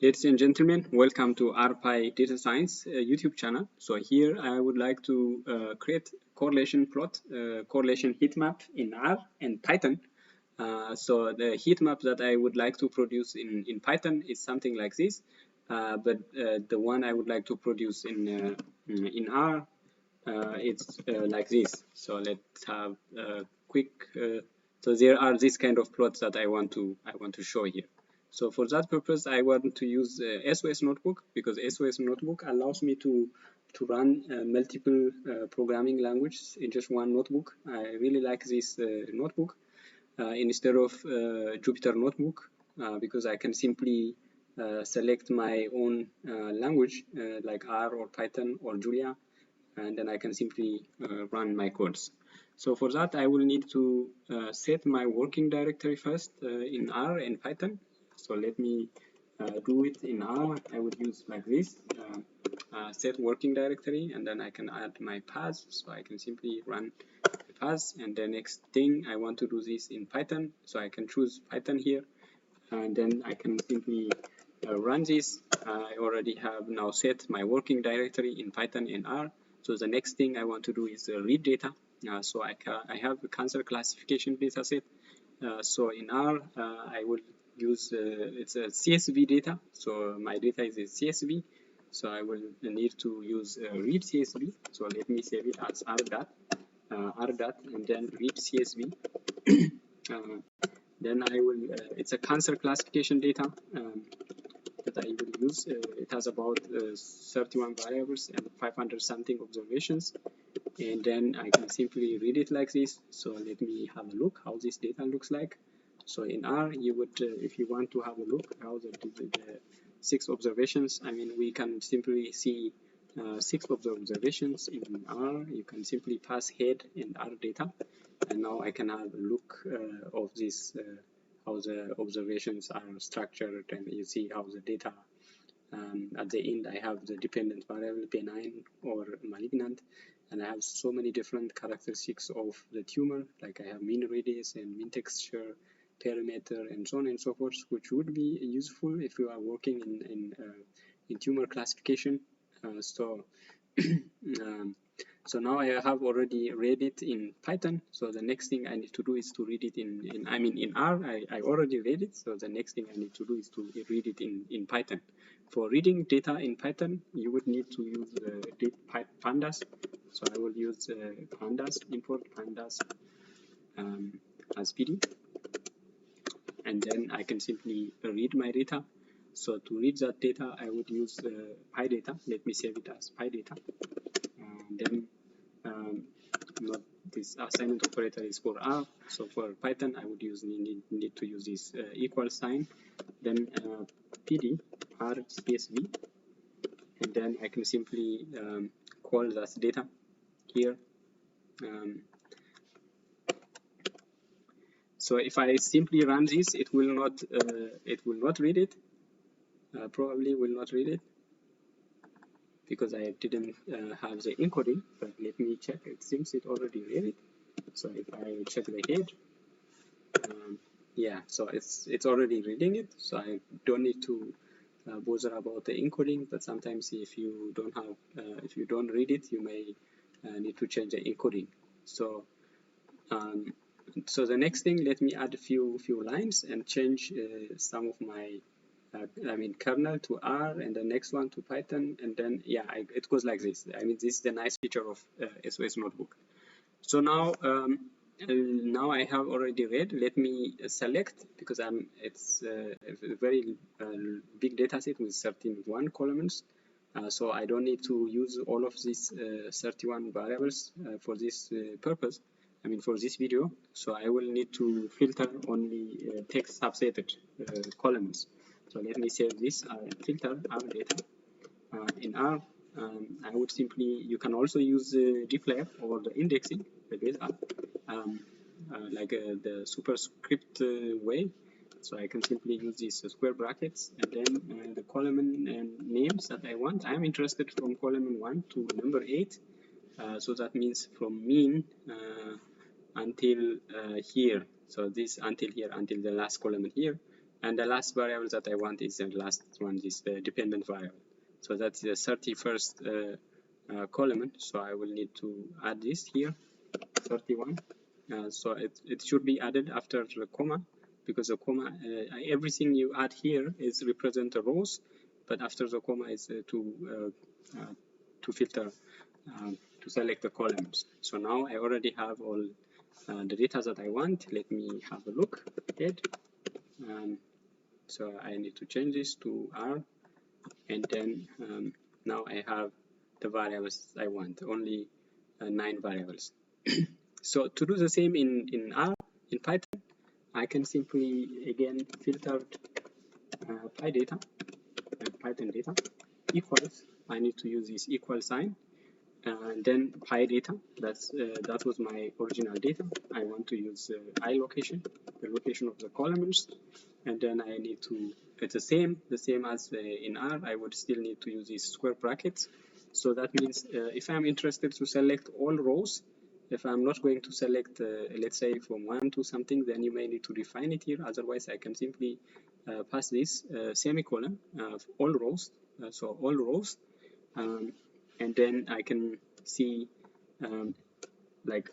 Ladies and gentlemen, welcome to RPy Data Science YouTube channel. So here I would like to create correlation plot, correlation heat map in R and Python. So the heat map that I would like to produce in Python is something like this, but the one I would like to produce in R, it's like this. So let's have a quick. So there are these kind of plots that I want to show here. So for that purpose, I want to use SOS Notebook, because SOS Notebook allows me to run multiple programming languages in just one notebook. I really like this notebook instead of Jupyter Notebook, because I can simply select my own language like R or Python or Julia, and then I can simply run my codes. So for that, I will need to set my working directory first in R and Python. So let me do it in R. I would use like this, set working directory, and then I can add my paths. So I can simply run the paths, and the next thing I want to do this in Python. So I can choose Python here, and then I can simply run this. I already have now set my working directory in Python and R. So the next thing I want to do is read data. So I have a cancer classification data set. So in R, I will use it's a CSV data. So my data is a CSV. So I will need to use read CSV. So let me save it as r dot, and then read CSV. Then I will, it's a cancer classification data that I will use. It has about 31 variables and 500 something observations. And then I can simply read it like this. So let me have a look how this data looks like. So in R, you would, if you want to have a look how the 6 observations, I mean, we can simply see 6 observations in R. You can simply pass head and R data. And now I can have a look of this, how the observations are structured, and you see how the data, at the end I have the dependent variable benign or malignant, and I have so many different characteristics of the tumor, like I have mean radius and mean texture, perimeter, and so on and so forth, which would be useful if you are working in tumor classification. So now I have already read it in Python. So the next thing I need to do is to read it in R. I already read it. So the next thing I need to do is to read it in Python. For reading data in Python, you would need to use pandas. So I will use pandas, import pandas as PD. And then I can simply read my data. So to read that data, I would use PyData. Let me save it as PyData. And then not this assignment operator is for R. So for Python, I would need to use this equal sign. Then PD R CSV, and then I can simply call that data here. So if I simply run this, it will not read it. Probably will not read it because I didn't have the encoding. But let me check. It seems it already read it. So if I check the head, yeah, so it's already reading it. So I don't need to bother about the encoding. But sometimes if you don't have, if you don't read it, you may need to change the encoding. So so the next thing, let me add a few lines and change some of my kernel to R, and the next one to Python, and then yeah, it goes like this. I mean, this is the nice feature of SOS Notebook. So now now I have already read. Let me select, because it's a very big data set with 31 columns. So I don't need to use all of these 31 variables for this purpose. I mean, for this video. So I will need to filter only text subsetted columns. So let me save this filter R data in R. I would simply, you can also use dplyr or the indexing, the data, like the superscript way. So I can simply use these square brackets, and then the column and names that I want. I'm interested from column 1 to number 8. So that means from mean until here. So this until here, until the last column here. and the last variable that I want is the last one, is the dependent variable. So that's the 31st column. So I will need to add this here, 31. So it should be added after the comma, because the comma, everything you add here is represent the rows, but after the comma is to filter, to select the columns. So now I already have all the data that I want. Let me have a look ahead. So I need to change this to R, and then now I have the variables I want, only 9 variables. So to do the same in R, in Python, I can simply again filter PyData, Python data equals, I need to use this equal sign, and then PyData, that was my original data. I want to use I location, the location of the columns, and then I need to, it's the same as in R. I would still need to use these square brackets. So that means if I'm interested to select all rows, if I'm not going to select, let's say from 1 to something, then you may need to define it here. Otherwise, I can simply pass this semicolon of all rows. So all rows, and then I can see like,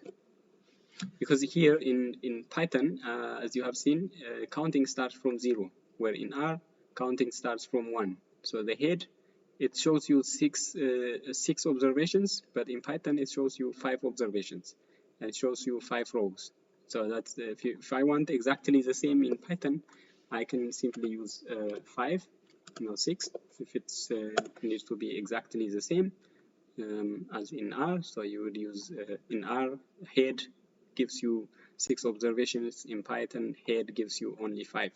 because here in Python, as you have seen, counting starts from 0, where in R, counting starts from 1. So the head, it shows you six observations, but in Python it shows you 5 observations, and it shows you 5 rows. So that's if I want exactly the same in Python, I can simply use 5, 6 if it's needs to be exactly the same as in R. So you would use in R, head gives you 6 observations. In Python, head gives you only 5.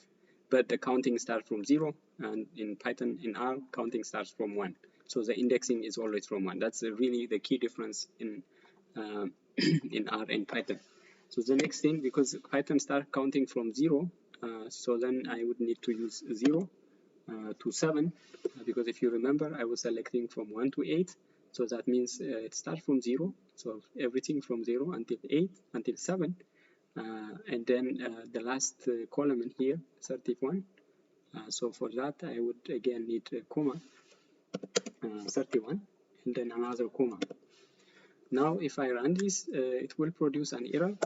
But the counting starts from 0, and in Python, in R, counting starts from 1. So the indexing is always from 1. That's really the key difference in in R and Python. So the next thing, because Python starts counting from 0, so then I would need to use 0 to 7, because if you remember, I was selecting from 1 to 8. So that means it starts from 0. So everything from 0 until 8, until 7. And then the last column in here, 31. So for that, I would again need a comma, 31, and then another comma. Now, if I run this, it will produce an error.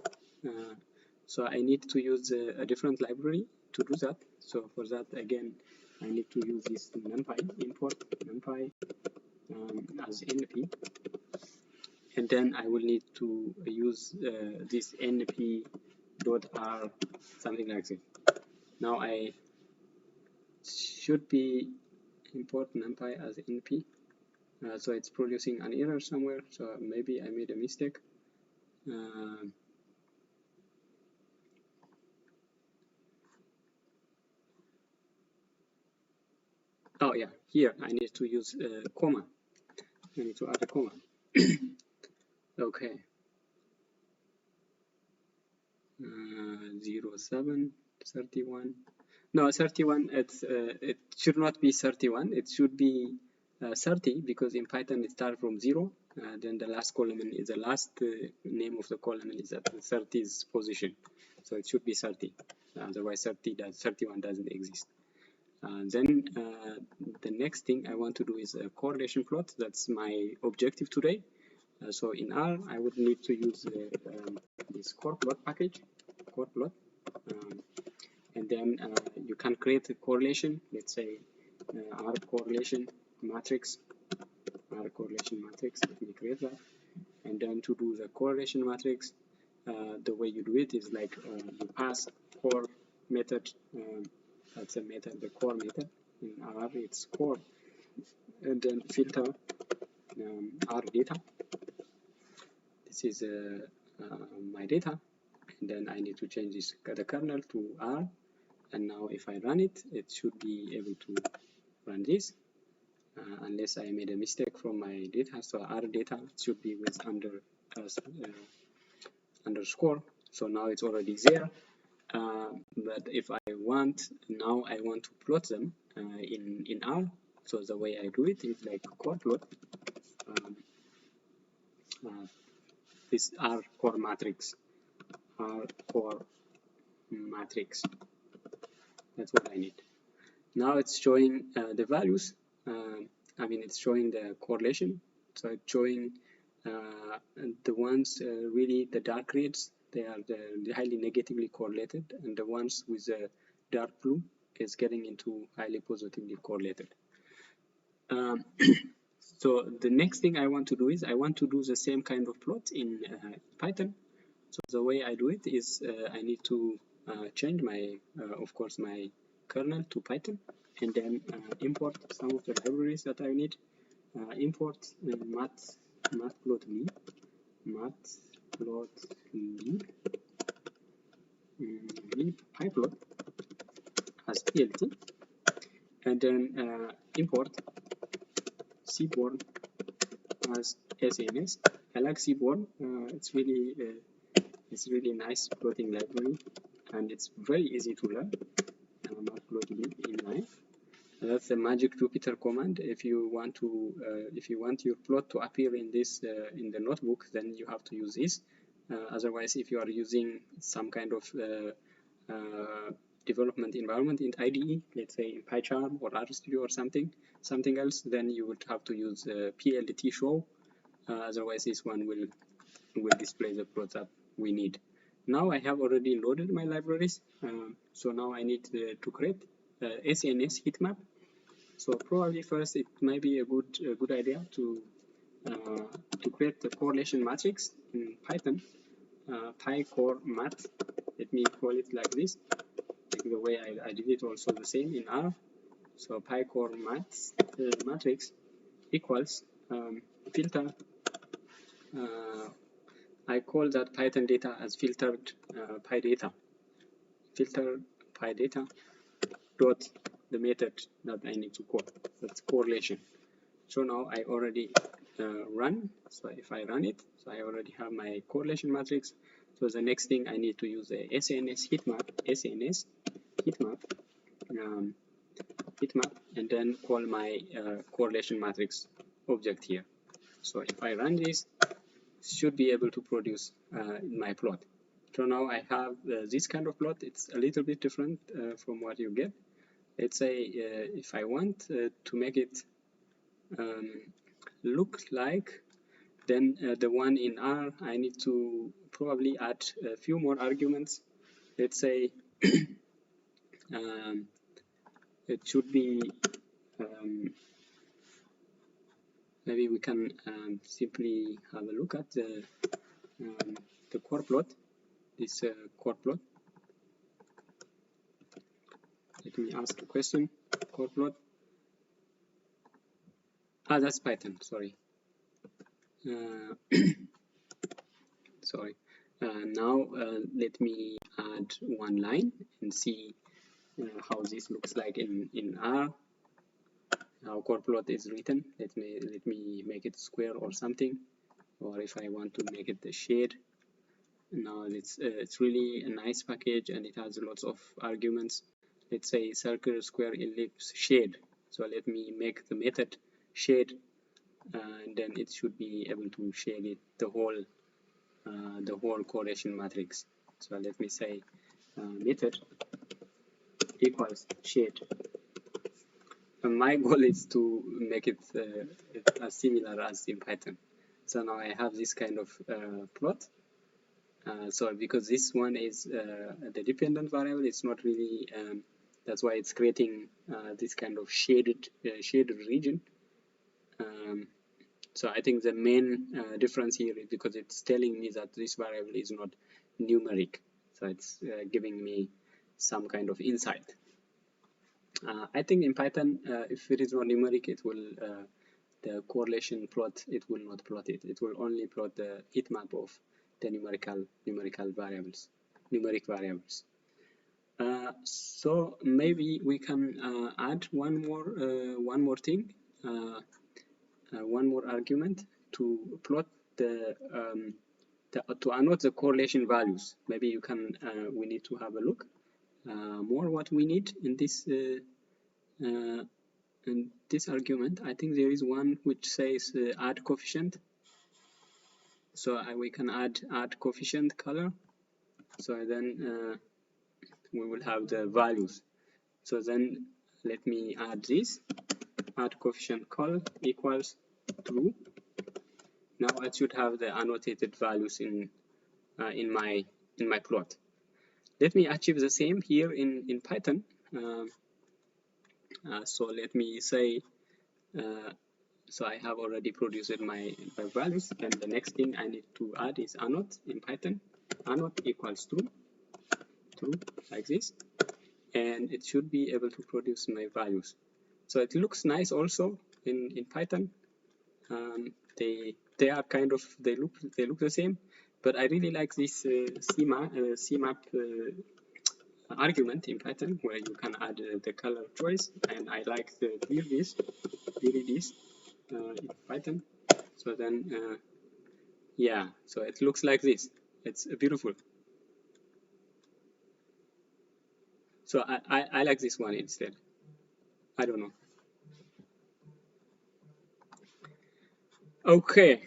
So I need to use a different library to do that. So for that, again, I need to use this NumPy, import NumPy as NP. And then I will need to use this np.r, something like this. Now I should be import NumPy as np. So it's producing an error somewhere. So maybe I made a mistake. Oh yeah, here I need to use a comma. I need to add a comma. Okay. 07, 31. No, 31. It should not be 31. It should be 30, because in Python it starts from 0. Then the last column is the last name of the column is at the 30's position. So it should be 30. Otherwise, 31 doesn't exist. Then the next thing I want to do is a correlation plot. That's my objective today. So in R, I would need to use this core-plot package, core-plot, and then you can create a correlation. Let's say R correlation matrix. Let me create that. And then to do the correlation matrix, the way you do it is like you pass core method. That's a method, the core method. In R, it's core, and then filter R data. This is my data, and then I need to change this the kernel to R, and now if I run it, it should be able to run this, unless I made a mistake from my data. So R data should be with underscore. So now it's already there. But if I want, now I want to plot them in R. So the way I do it is like core plot. This R core matrix, That's what I need. Now it's showing the values. I mean, it's showing the correlation. So it's showing the ones really the dark reds, they are the highly negatively correlated, and the ones with the dark blue is getting into highly positively correlated. So the next thing I want to do is I want to do the same kind of plot in Python. So the way I do it is I need to change my, of course, my kernel to Python, and then import some of the libraries that I need. Import matplotlib, lib pyplot as PLT, and then import Seaborn as SNS. I like Seaborn. It's really nice plotting library, and it's very easy to learn. Matplotlib inline. That's the magic Jupyter command. If you want your plot to appear in this in the notebook, then you have to use this. Otherwise, if you are using some kind of development environment in IDE, let's say in PyCharm or RStudio or something else, then you would have to use PLT show. Otherwise, this one will display the plot that we need. Now I have already loaded my libraries, so now I need to create SNS heatmap. So probably first it might be a good idea to create the correlation matrix in Python, PyCore_mat. Let me call it like this, like the way I did it also the same in R. So PyCore_mat matrix equals filter. I call that Python data as filtered PyData. Filter PyData dot the method that I need to call. That's correlation. So now I already run. So if I run it, so I already have my correlation matrix. So the next thing I need to use the SNS heatmap, and then call my correlation matrix object here. So if I run this, should be able to produce my plot. So now I have this kind of plot. It's a little bit different from what you get. Let's say if I want to make it look like, then the one in R, I need to probably add a few more arguments. Let's say it should be maybe we can simply have a look at the core plot, this core plot. Let me ask a question. Core plot. That's Python. Sorry. Sorry. Now let me add one line and see how this looks like in R. How core plot is written. Let me make it square or something, or if I want to make it a shade. Now it's really a nice package, and it has lots of arguments. Let's say circle, square, ellipse, shade. So let me make the method shade, and then it should be able to shade it the whole correlation matrix. So let me say method equals shade. And my goal is to make it as similar as in Python. So now I have this kind of plot. So because this one is the dependent variable, it's not really, that's why it's creating this kind of shaded region. So I think the main difference here is because it's telling me that this variable is not numeric. So it's giving me some kind of insight. I think in Python, if it is not numeric, it will the correlation plot, it will not plot it. It will only plot the heat map of the numeric variables. So maybe we can add one more thing, one more argument to plot to annotate the correlation values. Maybe you can. We need to have a look more what we need in this argument. I think there is one which says add coefficient. So we can add coefficient color. So then we will have the values. So then let me add this, add coefficient col equals true. Now I should have the annotated values in my plot. Let me achieve the same here in Python. So let me say, so I have already produced my values, and the next thing I need to add is annotate in Python. Annotate equals true, like this, and it should be able to produce my values. So it looks nice also in Python. They are kind of, they look the same, but I really like this CMap argument in Python, where you can add the color choice, and I like the this in Python. So then yeah, so it looks like this. It's beautiful. So I like this one instead. I don't know. Okay,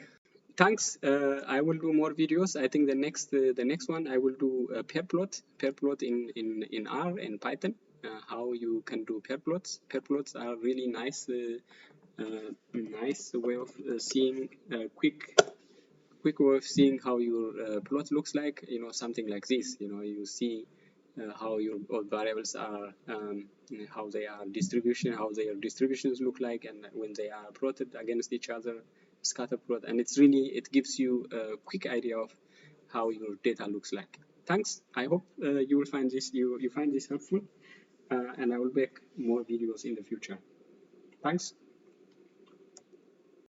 thanks. I will do more videos. I think the next one I will do pair plot in R and Python. How you can do pair plots. Pair plots are really nice, nice way of seeing quick way of seeing how your plot looks like. You know, something like this. You know, you see how your all variables are, how their distributions look like, and when they are plotted against each other, scatter plot, and it gives you a quick idea of how your data looks like. Thanks. I hope you will find this you find this helpful, and I will make more videos in the future. Thanks.